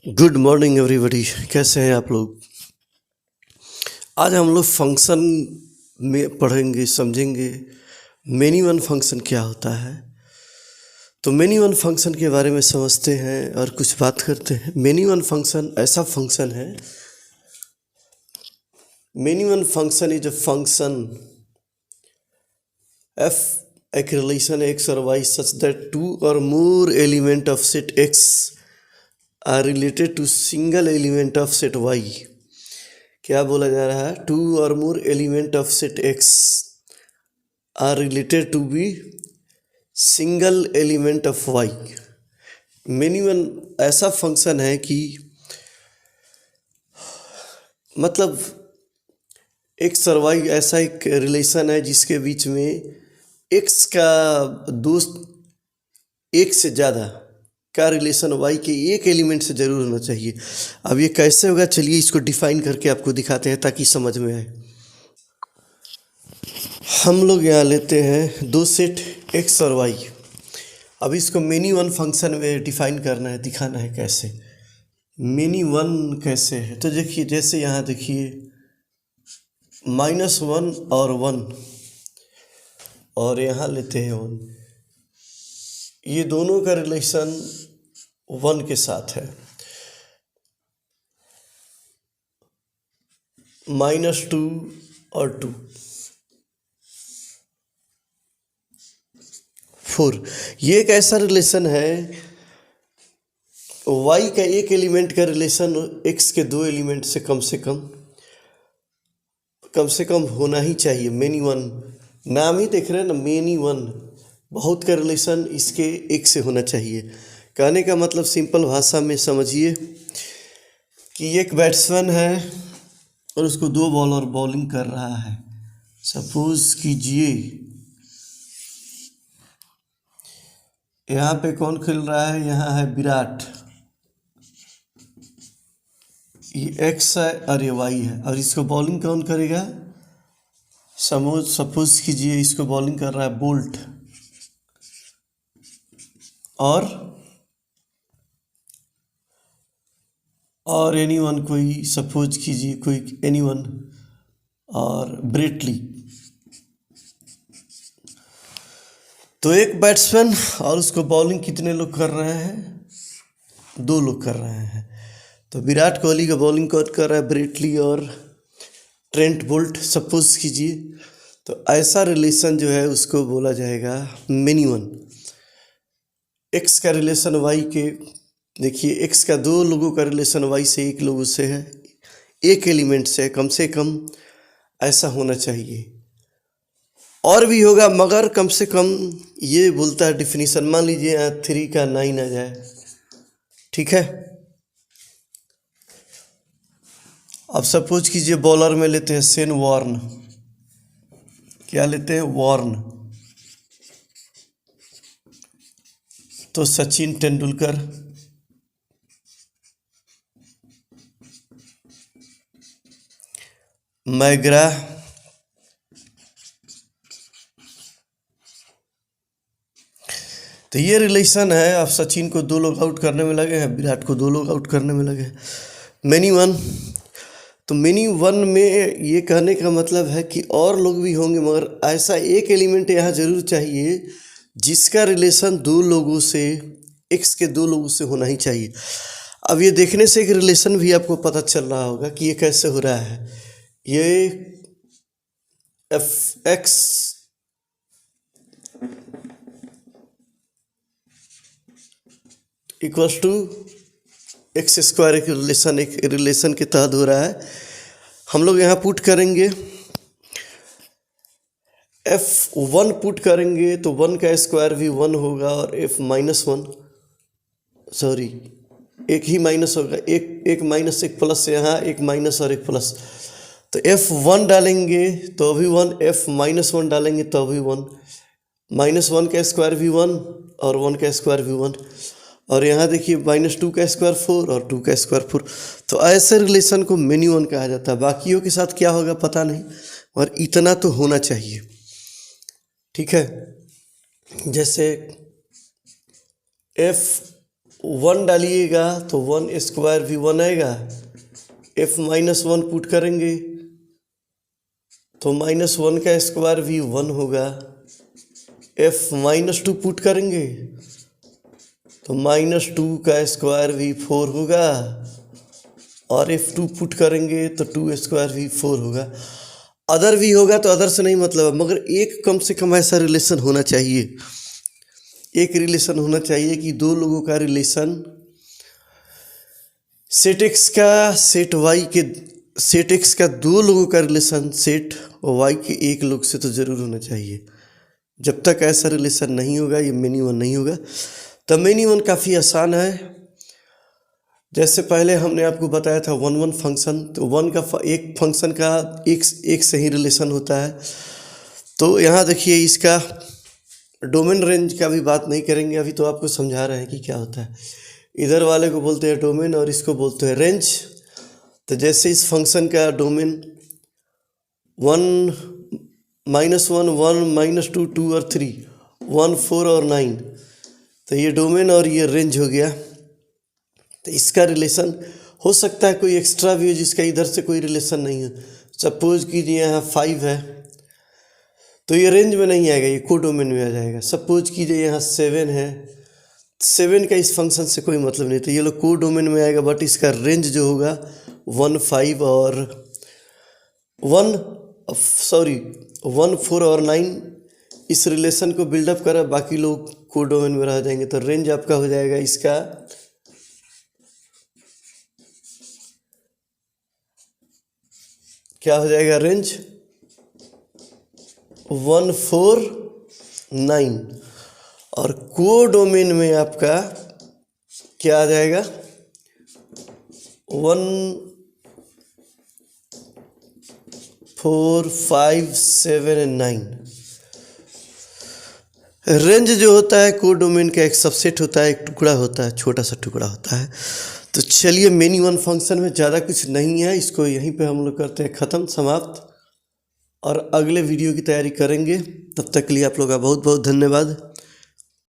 Good morning everybody. कैसे हैं आप लोग। आज हम लोग फंक्शन में पढ़ेंगे, समझेंगे मेनी वन फंक्शन क्या होता है। तो मेनी वन फंक्शन के बारे में समझते हैं और कुछ बात करते हैं। मेनी वन फंक्शन ऐसा फंक्शन है, many one function is a function f एक रिलेशन x और y such that two or more element of set x are related to single element of set y। क्या बोला जा रहा है? Two और more element of set x are related to be single element of y. Minimum ऐसा function है कि मतलब एक्स और वाई ऐसा एक रिलेशन है जिसके बीच में एक्स का दोस्त एक से ज़्यादा का रिलेशन वाई के एक एलिमेंट से ज़रूर होना चाहिए। अब ये कैसे होगा, चलिए इसको डिफाइन करके आपको दिखाते हैं ताकि समझ में आए। हम लोग यहाँ लेते हैं दो सेट एक्स और वाई। अब इसको मेनी वन फंक्शन में डिफाइन करना है, दिखाना है कैसे मेनी वन कैसे है। तो देखिए, जैसे यहाँ देखिए -1 और 1 और यहाँ लेते हैं 1, ये दोनों का रिलेशन 1 के साथ है। -2 और 2 4, ये एक ऐसा रिलेशन है y का एक एलिमेंट का रिलेशन x के दो एलिमेंट से कम से कम होना ही चाहिए। मेनी वन, नाम ही देख रहे हैं ना, मेनी वन, बहुत का रिलेशन इसके एक से होना चाहिए। कहने का मतलब सिंपल भाषा में समझिए कि एक बैट्समैन है और उसको दो बॉलर बॉलिंग कर रहा है। सपोज कीजिए यहाँ पे कौन खेल रहा है, यहाँ है विराट, ये एक्स है और ये वाई है, और इसको बॉलिंग कौन करेगा? सपोज कीजिए इसको बॉलिंग कर रहा है बोल्ट और एनीवन, कोई सपोज कीजिए कोई एनीवन और ब्रेटली। तो एक बैट्समैन और उसको बॉलिंग कितने लोग कर रहे हैं? 2 लोग कर रहे हैं। तो विराट कोहली का बॉलिंग कौन कर रहा है? ब्रेटली और ट्रेंट बोल्ट सपोज कीजिए। तो ऐसा रिलेशन जो है उसको बोला जाएगा मेनी वन। एक्स का रिलेशन वाई के, देखिए एक्स का 2 लोगों का रिलेशन वाई से एक लोगों से है, एक एलिमेंट से कम ऐसा होना चाहिए। और भी होगा मगर कम से कम ये बोलता है डिफिनीशन। मान लीजिए यहाँ 3 का 9 आ जाए, ठीक है। अब सपोज कीजिए बॉलर में लेते हैं शेन वॉर्न। क्या लेते हैं? वॉर्न। तो सचिन तेंदुलकर, मैग्रा, तो ये रिलेशन है। अब सचिन को 2 लोग आउट करने में लगे हैं, विराट को 2 लोग आउट करने में लगे हैं। मेनी वन, तो मेनी वन में ये कहने का मतलब है कि और लोग भी होंगे मगर ऐसा एक एलिमेंट यहाँ जरूर चाहिए जिसका रिलेशन 2 लोगों से, एक्स के 2 लोगों से होना ही चाहिए। अब ये देखने से एक रिलेशन भी आपको पता चल रहा होगा कि ये कैसे हो रहा है। ये f x equals to x square, एक रिलेशन के तहत हो रहा है। हम लोग यहाँ पुट करेंगे F1 पुट करेंगे तो 1 का स्क्वायर भी 1 होगा और F-1, सॉरी एक ही माइनस होगा, एक माइनस एक प्लस, यहाँ एक माइनस और एक प्लस। तो F1 डालेंगे तो भी 1, F-1 डालेंगे तो भी 1, -1 का स्क्वायर भी 1 और 1 का स्क्वायर भी 1, और यहाँ देखिए -2 का स्क्वायर 4 और 2 का स्क्वायर 4। तो ऐसे रिलेशन को मेनी वन कहा जाता है। बाकियों के साथ क्या होगा पता नहीं, और इतना तो होना चाहिए, ठीक है। जैसे 1 डालिएगा तो 1 स्क्वायर भी 1 आएगा। f माइनस 1 पुट करेंगे तो माइनस 1 का स्क्वायर भी 1 होगा। f माइनस 2 पुट करेंगे तो माइनस 2 का स्क्वायर भी 4 होगा। और f2 पुट करेंगे तो 2 स्क्वायर भी 4 होगा। अदर भी होगा तो अदर से नहीं मतलब है, मगर एक कम से कम ऐसा रिलेशन होना चाहिए। एक रिलेशन होना चाहिए कि दो लोगों का रिलेशन सेट एक्स का सेट वाई के सेट एक्स का दो लोगों का रिलेशन सेट वाई के एक लोग से तो ज़रूर होना चाहिए। जब तक ऐसा रिलेशन नहीं होगा ये मेनी वन नहीं होगा। तो मेनी वन काफ़ी आसान है। जैसे पहले हमने आपको बताया था वन वन फंक्शन, तो वन का एक फंक्शन का एक से ही रिलेशन होता है। तो यहाँ देखिए इसका डोमेन रेंज का भी बात नहीं करेंगे, अभी तो आपको समझा रहे हैं कि क्या होता है। इधर वाले को बोलते हैं डोमेन और इसको बोलते हैं रेंज। तो जैसे इस फंक्शन का डोमेन 1 -1 1 -2 2 और 3 1 4 और 9, तो ये डोमेन और ये रेंज हो गया। तो इसका रिलेशन हो सकता है कोई एक्स्ट्रा भी हो जिसका इधर से कोई रिलेशन नहीं है। सपोज कीजिए यहाँ 5 है तो ये रेंज में नहीं आएगा, ये को डोमेन में आ जाएगा। सपोज कीजिए यहाँ 7 है, 7 का इस फंक्शन से कोई मतलब नहीं, तो ये लोग को डोमेन में आएगा। बट इसका रेंज जो होगा 1 5 और 1 4 और 9 इस रिलेशन को बिल्डअप करा, बाकी लोग को डोमेन में रह जाएंगे। तो रेंज आपका हो जाएगा इसका क्या हो जाएगा, रेंज 1 4 9 और को डोमेन में आपका क्या आ जाएगा 1 4 5 7 एंड 9। रेंज जो होता है को डोमेन का एक सबसेट होता है, एक टुकड़ा होता है, छोटा सा टुकड़ा होता है। तो चलिए मेनी वन फंक्शन में ज़्यादा कुछ नहीं है, इसको यहीं पे हम लोग करते हैं ख़त्म, समाप्त। और अगले वीडियो की तैयारी करेंगे, तब तक के लिए आप लोग का बहुत बहुत धन्यवाद।